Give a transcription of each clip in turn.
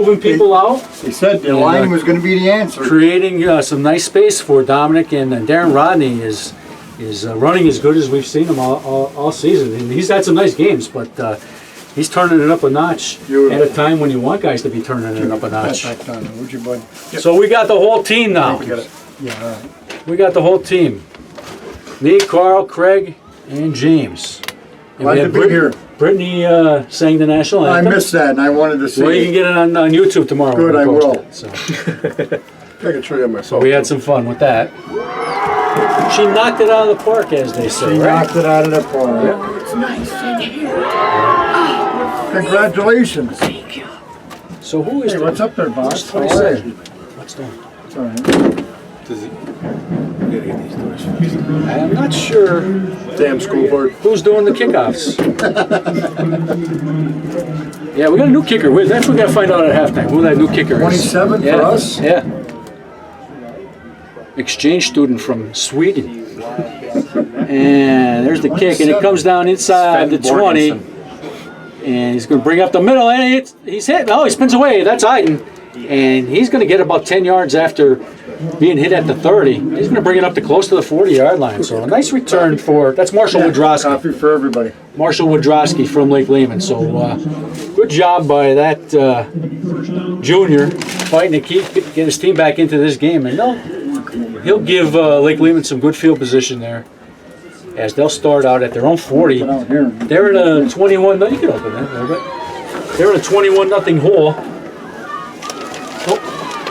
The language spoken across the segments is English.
moving people out. He said the line was going to be the answer. Creating some nice space for Dominic, and Darren Rodney is running as good as we've seen him all season. And he's had some nice games, but he's turning it up a notch at a time when you want guys to be turning it up a notch. So we got the whole team now. We got the whole team. Me, Carl, Craig, and James. And Glad to be here. Brittany sang the national anthem. I missed that, and I wanted to see. Well, you can get it on YouTube tomorrow. Good, I will. So. I can show you myself. We had some fun with that. She knocked it out of the park, as they say. She right? knocked it out of the park. Yeah. It's nice in here. Congratulations. Thank you. So who is Hey, what's up there, boss? How are you? What's that? It's all right. Does he? We gotta get these doors. I'm not sure Damn school board. who's doing the kickoffs. Yeah, we got a new kicker. That's what we got to find out at halftime. Who that new kicker is. 27 for us? Yeah. Exchange student from Sweden. And there's the kick, and it comes down inside the 20. And he's going to bring up the middle, and he's hit. No, he spins away. That's Iden. And he's going to get about 10 yards after being hit at the 30. He's going to bring it up to close to the 40-yard line. So a nice return that's Marshall Wodrowski. Coffee for everybody. Marshall Wodrowski from Lake Lehman. So good job by that junior fighting to get his team back into this game. And he'll give Lake Lehman some good field position there, as they'll start out at their own 40. They're in a 21. No, you can open that a little bit. They're in a 21-0 hole. Oh,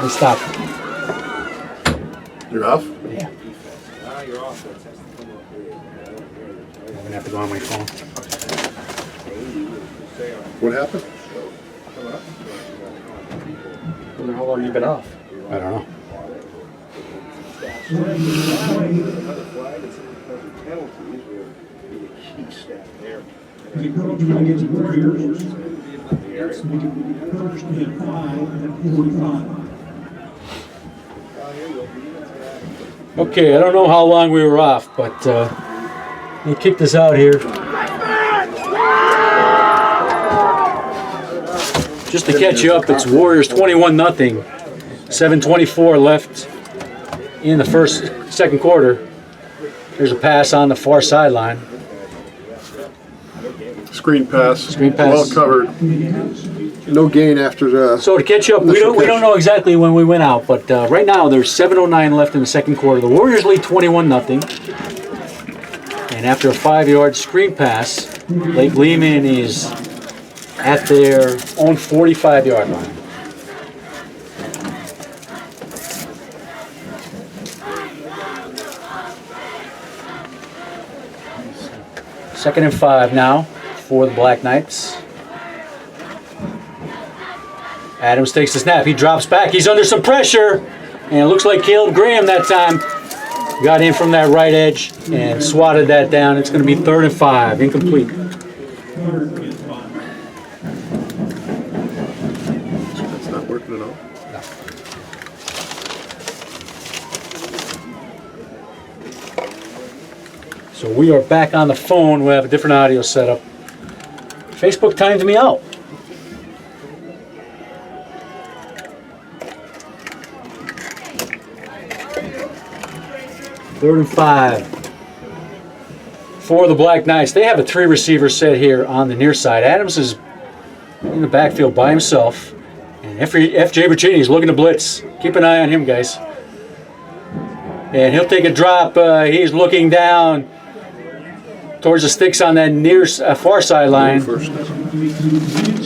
they stopped. You're off? Yeah. I'm gonna have to go on my phone. What happened? How long have you been off? I don't know. The approach against the Warriors. That's making first and 5 at 45. Okay, I don't know how long we were off, but they kicked us out here. Just to catch you up, it's Warriors 21-0. 7:24 left in the second quarter. There's a pass on the far sideline. Screen pass. Screen pass. Well covered. No gain after the. So to catch you up, we don't know exactly when we went out, but right now there's 7:09 left in the second quarter. The Warriors lead 21-0. And after a 5-yard screen pass, Lake Lehman is at their own 45-yard line. Second and 5 now for the Black Knights. Adams takes the snap. He drops back. He's under some pressure. And it looks like Caleb Graham that time got in from that right edge and swatted that down. It's going to be 3rd and 5. Incomplete. That's not working at all. No. So we are back on the phone. We have a different audio setup. Facebook timed me out. Third and 5 for the Black Knights. They have a 3-receiver set here on the near side. Adams is in the backfield by himself. And F.J. Buccini is looking to blitz. Keep an eye on him, guys. And he'll take a drop. He's looking down towards the sticks on that near far sideline.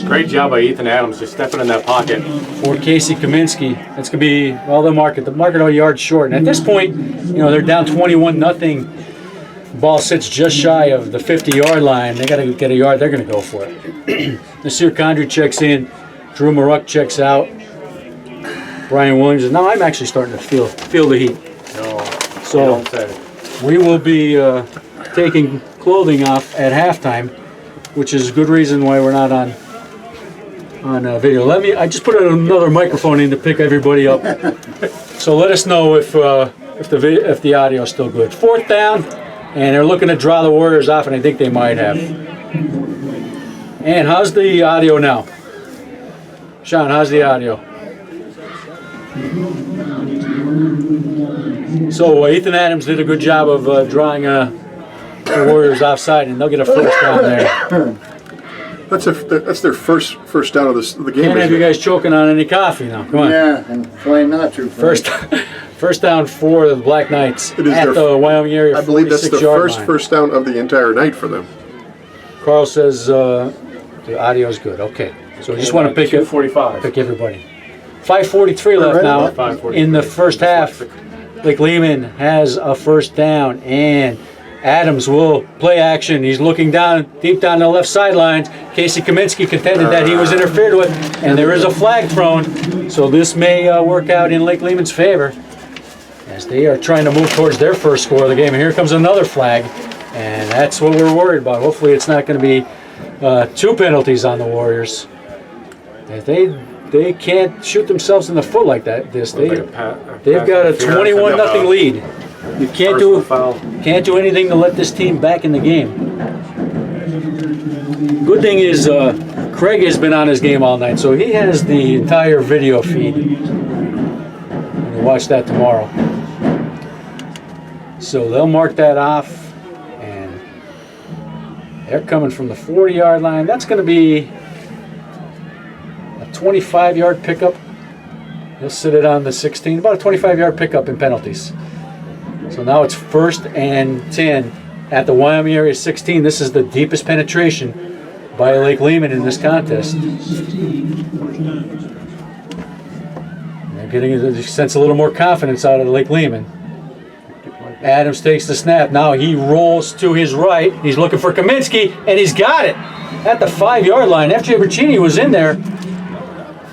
Great job by Ethan Adams just stepping in that pocket. For Casey Kaminsky. That's going to be, well, the market a yard short. And at this point, they're down 21-0. Ball sits just shy of the 50-yard line. They got to get a yard. They're going to go for it. Nasir Condry checks in. Drew Maruk checks out. Brian Williams. And now I'm actually starting to feel the heat. So we will be taking clothing off at halftime, which is a good reason why we're not on video. I just put another microphone in to pick everybody up. So let us know if the audio is still good. 4th down, and they're looking to draw the Warriors off, and I think they might have. And how's the audio now? Sean, how's the audio? So Ethan Adams did a good job of drawing the Warriors offside, and they'll get a first down there. That's their first down of the game. Can't have isn't you it? guys choking on any coffee now. Come on. Yeah, I'm trying not to. Frank. First down for the Black Knights It is at the Wyoming area. I believe that's the 46-yard line. first down of the entire night for them. Carl says the audio's good. Okay, so we just want to pick 2:45. everybody. 5:43 left Ready? now 5:43. in the first half. Lake Lehman has a first down, and Adams will play action. He's looking down, deep down the left sidelines. Casey Kaminsky contended that he was interfered with, and there is a flag thrown. So this may work out in Lake Lehman's favor as they are trying to move towards their first score of the game. And here comes another flag, and that's what we're worried about. Hopefully it's not going to be 2 penalties on the Warriors. If they can't shoot themselves in the foot like that. They've got a 21-0 lead. You can't do anything to let this team back in the game. Good thing is Craig has been on his game all night, so he has the entire video feed. We'll watch that tomorrow. So they'll mark that off, and they're coming from the 40-yard line. That's going to be a 25-yard pickup. He'll sit it on the 16, about a 25-yard pickup in penalties. So now it's 1st and 10 at the Wyoming area 16. This is the deepest penetration by Lake Lehman in this contest. They're getting a sense a little more confidence out of Lake Lehman. Adams takes the snap. Now he rolls to his right. He's looking for Kaminsky, and he's got it at the 5-yard line. FJ Bercini was in there,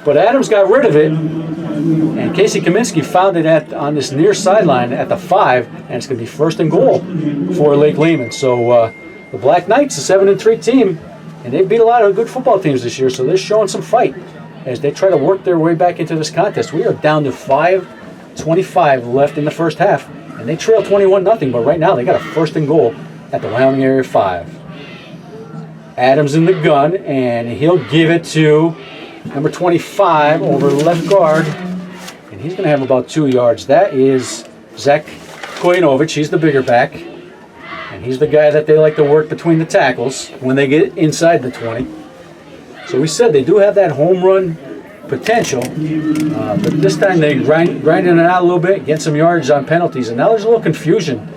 but Adams got rid of it. And Casey Kaminsky found it on this near sideline at the 5, and it's going to be 1st and goal for Lake Lehman. So the Black Knights, a 7-3 team, and they've beat a lot of good football teams this year, so they're showing some fight as they try to work their way back into this contest. We are down to 5:25 left in the first half, and they trail 21-0, but right now they got a 1st and goal at the Wyoming area 5. Adams in the gun, and he'll give it to number 25 over left guard. And he's going to have about 2 yards. That is Zach Koyanovich. He's the bigger back. And he's the guy that they like to work between the tackles when they get inside the 20. So we said they do have that home run potential. But this time they grinding it out a little bit, get some yards on penalties. And now there's a little confusion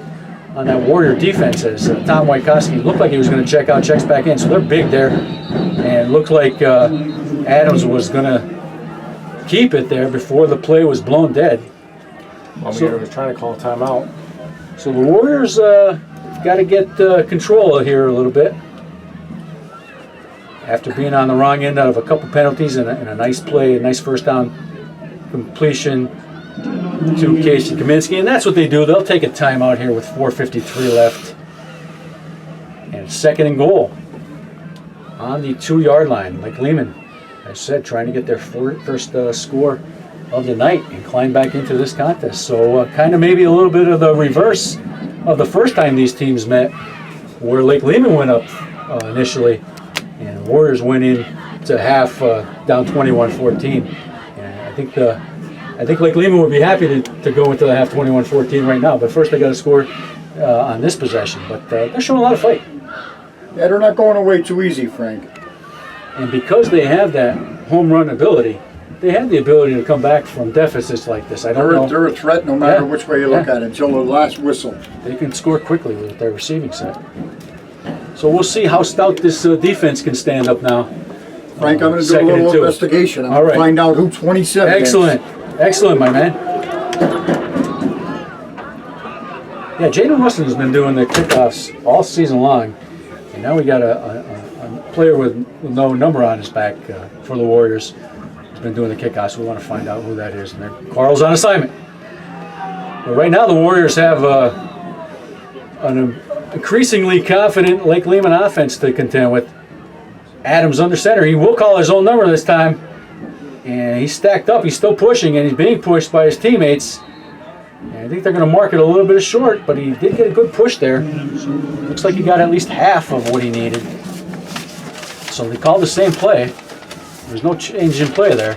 on that Warrior defense as Tom Wajkowski looked like he was going to check out, checks back in. So they're big there. And looked like Adams was going to keep it there before the play was blown dead. So, was trying to call a timeout. So the Warriors got to get control here a little bit after being on the wrong end of a couple penalties and a nice play, a nice first down completion to Casey Kaminsky. And that's what they do. They'll take a timeout here with 4:53 left. And it's 2nd and goal on the 2-yard line. Like Lehman, I said, trying to get their first score of the night and climb back into this contest. So kind of maybe a little bit of the reverse of the first time these teams met, where Lake Lehman went up initially, and Warriors went in to half down 21-14. And I think Lake Lehman would be happy to go into the half 21-14 right now. But first they got to score on this possession. But they're showing a lot of fight. Yeah, they're not going away too easy, Frank. And because they have that home run ability, they have the ability to come back from deficits like this. I don't know. They're a threat no matter Yeah. which way you look Yeah. at it until the last whistle. They can score quickly with their receiving set. So we'll see how stout this defense can stand up now. Frank, I'm going to do a 2nd and little 2. investigation. I'm All going right. to find out who 27 is. Excellent. Excellent, my man. Yeah, Jaden Rustin has been doing the kickoffs all season long. And now we got a player with no number on his back for the Warriors. He's been doing the kickoffs. We want to find out who that is. And Carl's on assignment. But right now the Warriors have an increasingly confident Lake Lehman offense to contend with. Adams under center. He will call his own number this time. And he's stacked up. He's still pushing, and he's being pushed by his teammates. And I think they're going to mark it a little bit short, but he did get a good push there. Looks like he got at least half of what he needed. So they called the same play. There's no change in play there.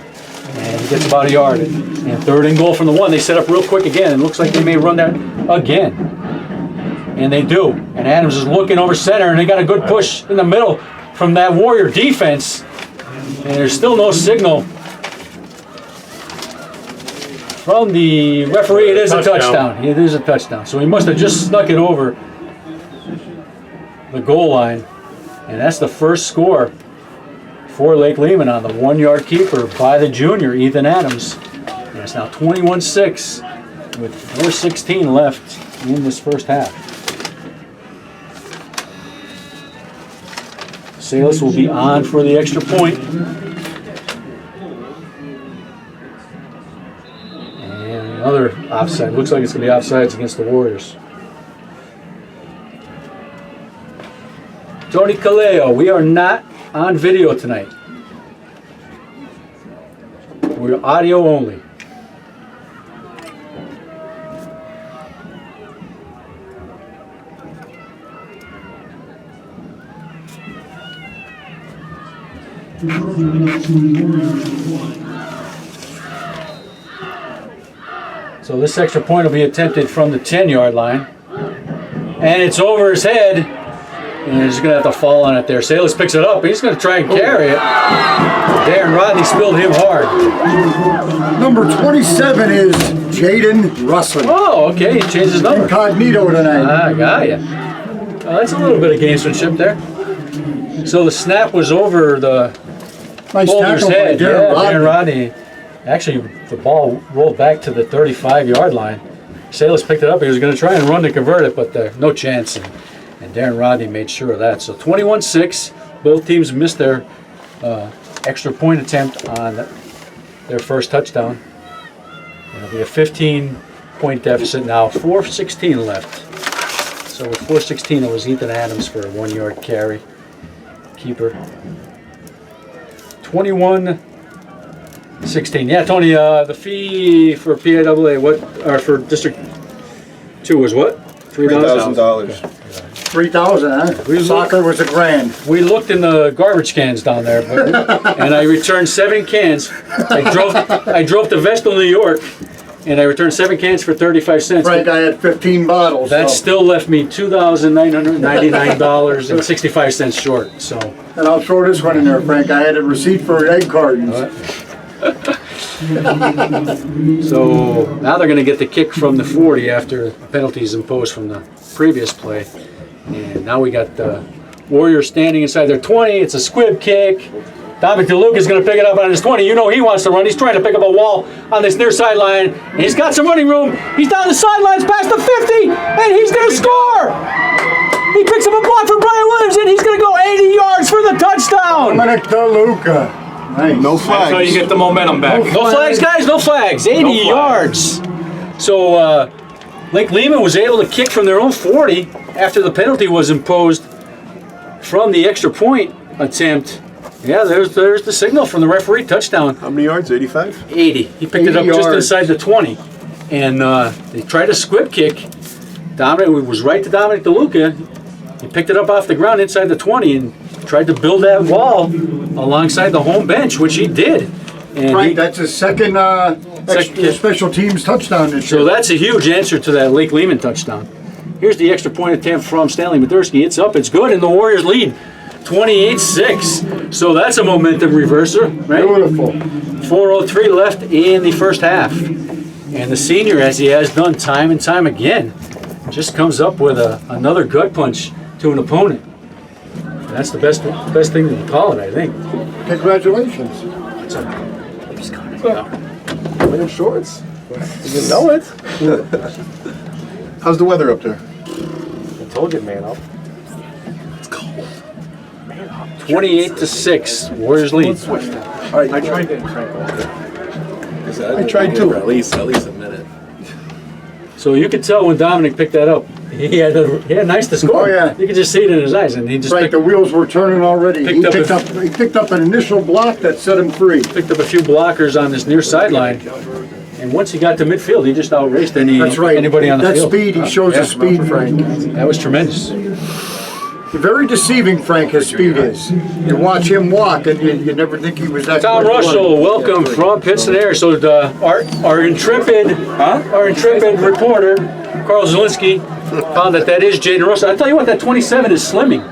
And he gets about a yard. And 3rd and goal from the 1. They set up real quick again. It looks like they may run that again. And they do. And Adams is looking over center, and they got a good push in the middle from that Warrior defense. And there's still no signal from the referee. It is a touchdown. It is a touchdown. So he must have just snuck it over the goal line. And that's the first score for Lake Lehman on the 1-yard keeper by the junior, Ethan Adams. And it's now 21-6 with 4:16 left in this first half. Salis will be on for the extra point. And another offside. Looks like it's going to be offsides against the Warriors. Tony Caleo, we are not on video tonight. We're audio only. So this extra point will be attempted from the 10-yard line. And it's over his head. And he's going to have to fall on it there. Salis picks it up. He's going to try and carry it. Darren Rodney spilled him hard. Number 27 is Jaden Russell. Oh, okay. He changed his number. Incognito tonight. I got you. Well, that's a little bit of gamesmanship there. So the snap was over the Nice holder's tackle by head. Darren Rodney. Darren Rodney. Actually, the ball rolled back to the 35-yard line. Salis picked it up. He was going to try and run to convert it, but no chance. And Darren Rodney made sure of that. So 21-6. Both teams missed their extra point attempt on their first touchdown. It'll be a 15-point deficit now. 4:16 left. So with 4:16, it was Ethan Adams for a 1-yard carry. Keeper. 21-16. Yeah, Tony. The fee for PIAA, for District 2 was what? $3,000. 3,000, huh? Soccer was $1,000. We looked in the garbage cans down there, and I returned 7 cans. I drove to Vestal, New York, and I returned 7 cans for 35 cents. Frank, I had 15 bottles. That so. still left me $2,999.65 short. So. And I'll throw this one in there, Frank. I had a receipt for egg cartons. So now they're going to get the kick from the 40 after penalties imposed from the previous play. And now we got the Warriors standing inside their 20. It's a squib kick. Dominic DeLuca is going to pick it up on his 20. You know he wants to run. He's trying to pick up a wall on this near sideline. And he's got some running room. He's down the sidelines past the 50, and he's going to score. He picks up a block from Brian Williams, and he's going to go 80 yards for the touchdown. Dominic DeLuca. Nice. No That's flags. how you get the momentum back. No flags, guys. No flags. 80 yards. So Lake Lehman was able to kick from their own 40 after the penalty was imposed from the extra point attempt. Yeah, there's the signal from the referee. Touchdown. How many yards? 85? 80. He picked it up 80 just yards. inside the 20. And they tried a squib kick. Dominic was right to Dominic DeLuca. He picked it up off the ground inside the 20 and tried to build that wall alongside the home bench, which he did. And Frank, that's his second special teams touchdown this year. so that's a huge answer to that Lake Lehman touchdown. Here's the extra point attempt from Stanley Madursky. It's up, it's good, and the Warriors lead 28-6. So that's a momentum reverser, right? Beautiful. 4:03 left in the first half. And the senior, as he has done time and time again, just comes up with another gut punch to an opponent. That's the best thing to call it, I think. Congratulations. Wearing shorts? You know it. How's the weather up there? I told you, man up. 28-6, Warriors lead. I tried getting Frank off. I tried to. At least a minute. So you could tell when Dominic picked that up, he had nice to score. Oh, yeah. You could just see it in his eyes, and he just Frank, the wheels were turning already. He Picked up picked up an initial block that set him free. picked up a few blockers on this near sideline. And once he got to midfield, he just outraced That's right. anybody on the that field. speed, he shows the speed, Frank. That was tremendous. Very deceiving, Frank, his speed is. You watch him walk, and you never think he was that Tom quick. Russell, welcome from Pittston Air. So our intrepid reporter, Carl Zielinski, found that is Jaden Russell. I tell you what, that 27 is slimming.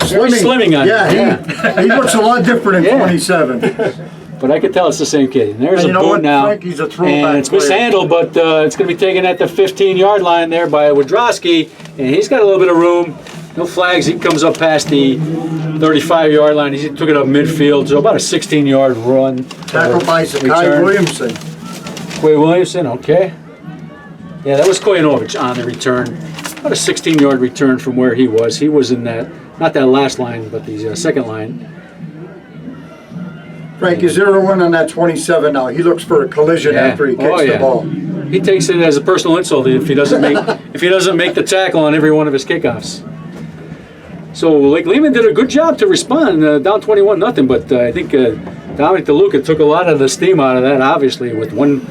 Very slimming on yeah, he looks a lot different in 27. But I can tell it's the same kid. And there's And a you know boot what, now. Frank, he's a throwback and it's player. mishandled, but it's going to be taken at the 15-yard line there by Wodrowski. And he's got a little bit of room. No flags. He comes up past the 35-yard line. He took it up midfield, so about a 16-yard run. Tackled by Zakai Return. Williamson. Quay Williamson, okay. Yeah, that was Koyanovich on the return. About a 16-yard return from where he was. He was in that, not that last line, but the second line. Frank, is there a one on that 27 now? He looks for a collision after he kicks the ball. He takes it as a personal insult if he doesn't make the tackle on every one of his kickoffs. So Lake Lehman did a good job to respond, down 21-0. But I think Dominic DeLuca took a lot of the steam out of that, obviously, with one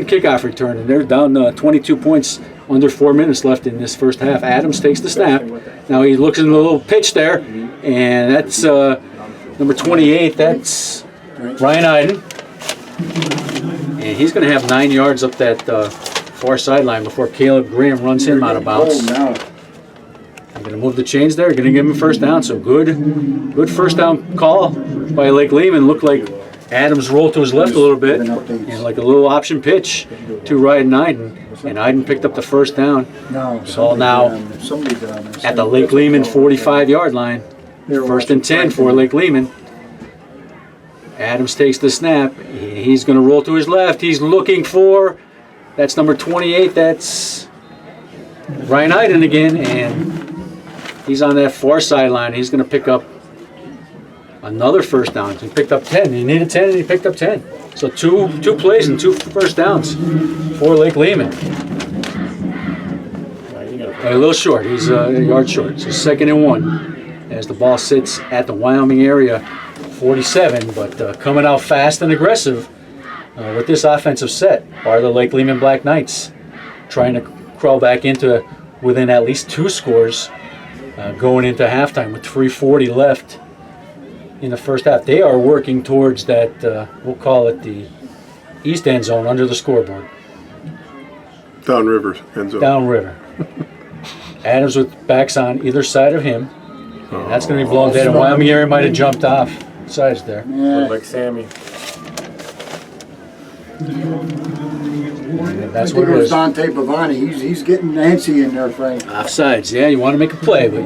kickoff return, and they're down 22 points. Under 4 minutes left in this first half. Adams takes the snap. Now he looks in a little pitch there, and that's number 28. That's Ryan Iden. And he's going to have 9 yards up that far sideline before Caleb Graham runs him out of bounds. I'm going to move the chains there. Going to give him a first down. So good first down call by Lake Lehman. Looked like Adams rolled to his left a little bit, and like a little option pitch to Ryan Iden. And Iden picked up the first down. Ball now at the Lake Lehman 45-yard line. First and 10 for Lake Lehman. Adams takes the snap. He's going to roll to his left. He's looking for, that's number 28. That's Ryan Iden again. And he's on that far sideline. He's going to pick up another first down. He picked up 10. He needed 10 and he picked up 10. So two plays and 2 first downs for Lake Lehman. A little short. He's a yard short. So 2nd and 1 as the ball sits at the Wyoming area 47. But coming out fast and aggressive with this offensive set are the Lake Lehman Black Knights, trying to crawl back into within at least 2 scores going into halftime with 3:40 left in the first half. They are working towards that, we'll call it the east end zone under the scoreboard. Downriver end zone. Downriver. Adams with backs on either side of him. And that's going to be blown dead. And Wyoming area might have jumped off sides there. Looked like Sammy. And that's I what think it it was is. Dante Bavani. He's getting antsy in there, Frank. Offsides, yeah. You want to make a play, but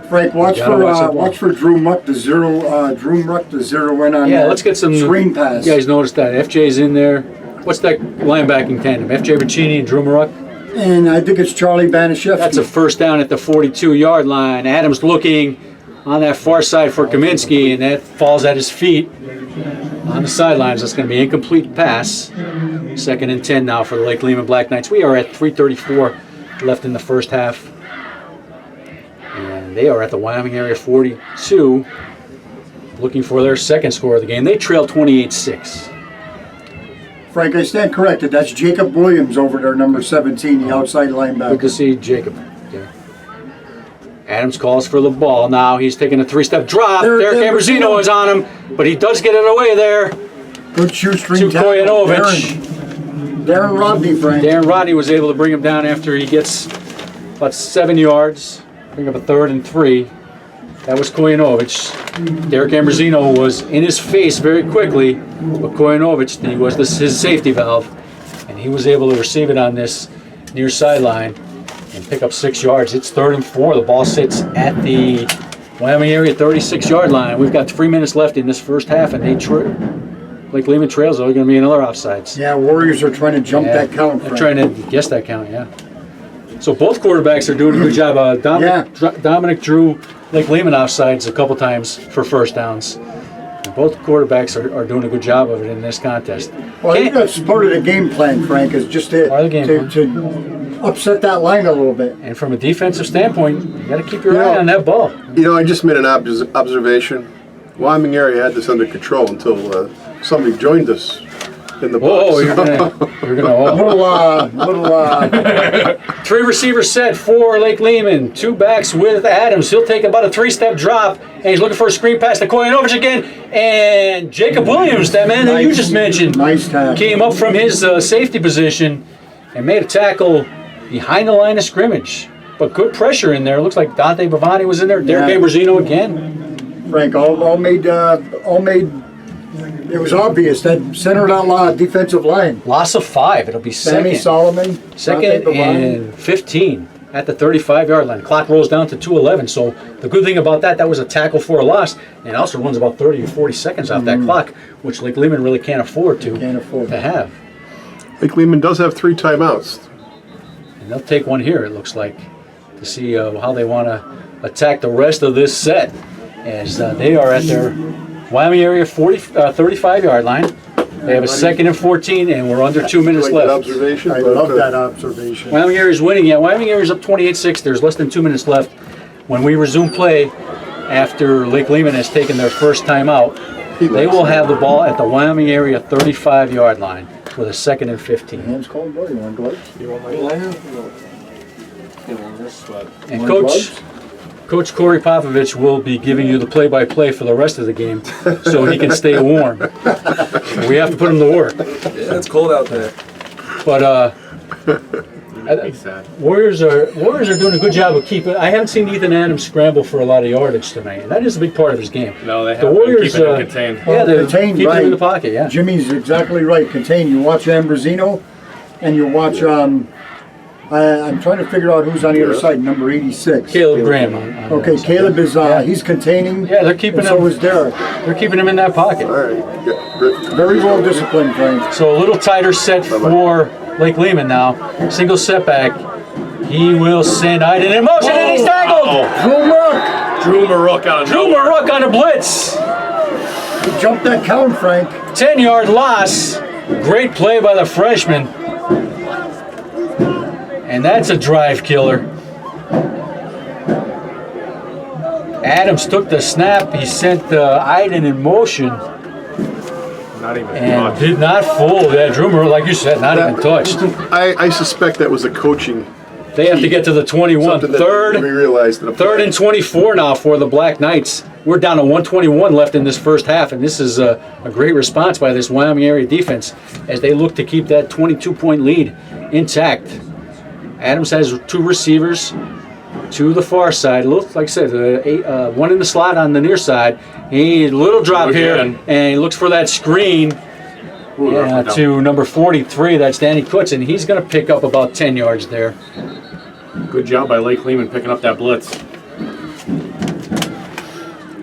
Frank, watch for Drew Muck to zero in on yeah, let's get some screen pass. You guys noticed that FJ's in there. What's that linebacking tandem? FJ Bacchini and Drew Maruk. And I think it's Charlie Banashevsky. That's a first down at the 42-yard line. Adams looking on that far side for Kaminsky, and that falls at his feet on the sidelines. That's going to be an incomplete pass. 2nd and 10 now for the Lake Lehman Black Knights. We are at 3:34 left in the first half. And they are at the Wyoming area 42, looking for their second score of the game. They trail 28-6. Frank, I stand corrected. That's Jacob Williams over there, number 17, the outside linebacker. Good to see Jacob. Okay. Adams calls for the ball. Now he's taking a 3-step drop. Derek Ambrosino is on him, but he does get it away there. Good shoestring To Koyanovich. Darren Rodney, Frank. Darren Rodney was able to bring him down after he gets about 7 yards. Bring up a 3rd and 3. That was Koyanovich. Derek Ambrosino was in his face very quickly, but Koyanovich, he was his safety valve, and he was able to receive it on this near sideline and pick up 6 yards. It's 3rd and 4. The ball sits at the Wyoming area 36-yard line. We've got 3 minutes left in this first half, and Lake Lehman trails. There are going to be another offsides. Yeah, Warriors are trying to jump that count, Frank. They're trying to guess that count, yeah. So both quarterbacks are doing a good job. Dominic drew Lake Lehman offsides a couple times for first downs. And both quarterbacks are doing a good job of it in this contest. Well, I think that's part of the game plan, Frank, is just to upset that line a little bit. And from a defensive standpoint, you got to keep your eye on that ball. You know, I just made an observation. Wyoming area had this under control until somebody joined us in the Oh, box. you're gonna. Little, Three receivers set for Lake Lehman. Two backs with Adams. He'll take about a three-step drop, and he's looking for a screen pass to Koyanovich again. And Jacob Williams, that man that you just mentioned, nice tackle. came up from his safety position and made a tackle behind the line of scrimmage. But good pressure in there. Looks like Dante Bavani was in there. Derek Abrazino again. Frank, all made. It was obvious that center of that defensive line. Loss of 5. It'll be Sammy second. Solomon, Second Dante Bavani. and 15 at the 35-yard line. Clock rolls down to 2:11. So the good thing about that was a tackle for a loss, and also runs about 30 or 40 seconds off that clock, which Lake Lehman really can't afford to have. Lake Lehman does have 3 timeouts. And they'll take one here, it looks like, to see how they want to attack the rest of this set, as they are at their Wyoming area 35-yard line. They have a 2nd and 14, and we're under 2 minutes Like left. that observation. I love that observation. Wyoming area's winning. Yeah, Wyoming area's up 28-6. There's less than 2 minutes left. When we resume play, after Lake Lehman has taken their first timeout, they will have the ball at the Wyoming area 35-yard line with a 2nd and 15. Hands cold, boy. You want gloves? And Coach Corey Popovich will be giving you the play-by-play for the rest of the game, so he can stay warm. We have to put him to work. Yeah, it's cold out there. But sad. Warriors are doing a good job of keeping. I haven't seen Ethan Adams scramble for a lot of yardage tonight, and that is a big part of his game. No, they have The Warriors been keeping him contained. Yeah, they're Contained, keeping him right. in the pocket. Yeah. Jimmy's exactly right. Contain. You watch Ambrosino, and you watch. I'm trying to figure out who's on the other side. Number 86. Caleb Graham. Okay, Caleb is. He's containing. Yeah, they're keeping and him. So is Derek. They're keeping him in that pocket. All right. Yeah. Very well disciplined, Frank. So a little tighter set for Lake Lehman now. Single setback. He will send Iden in motion, and he's tackled. Drew Rook. Drew Marook on on a blitz. He jumped that count, Frank. 10-yard loss. Great play by the freshman. And that's a drive killer. Adams took the snap. He sent Iden in motion not even and touched. did not fool. Yeah, Drew Marook, like you said, not even touched. I suspect that was a coaching. They have to get to the 21. Something that we realized. Third and 24 now for the Black Knights. We're down to 1:21 left in this first half, and this is a great response by this Wyoming area defense as they look to keep that 22-point lead intact. Adams has 2 receivers to the far side. Looks like I said, one in the slot on the near side. He little drop here, and he looks for that screen to number 43. That's Danny Kutz, and he's going to pick up about 10 yards there. Good job by Lake Lehman picking up that blitz.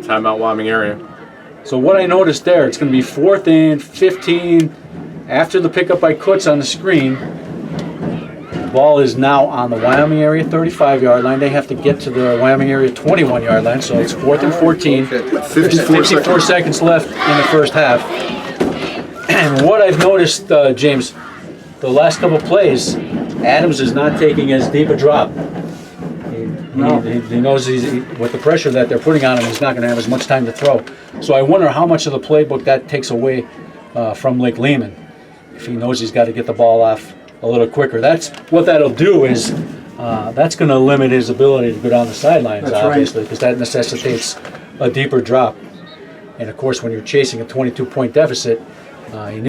Timeout Wyoming area. So what I noticed there, it's going to be 4th and 15 after the pickup by Kutz on the screen. The ball is now on the Wyoming area 35-yard line. They have to get to the Wyoming area 21-yard line, so it's 4th and 14. 54 seconds left in the first half. And what I've noticed, James, the last couple plays, Adams is not taking as deep a drop. He knows with the pressure that they're putting on him, he's not going to have as much time to throw. So I wonder how much of the playbook that takes away from Lake Lehman. If he knows he's got to get the ball off a little quicker. That's what that'll do is that's going to limit his ability to go down the sidelines, obviously, because that necessitates a deeper drop. And of course, when you're chasing a 22-point deficit, you need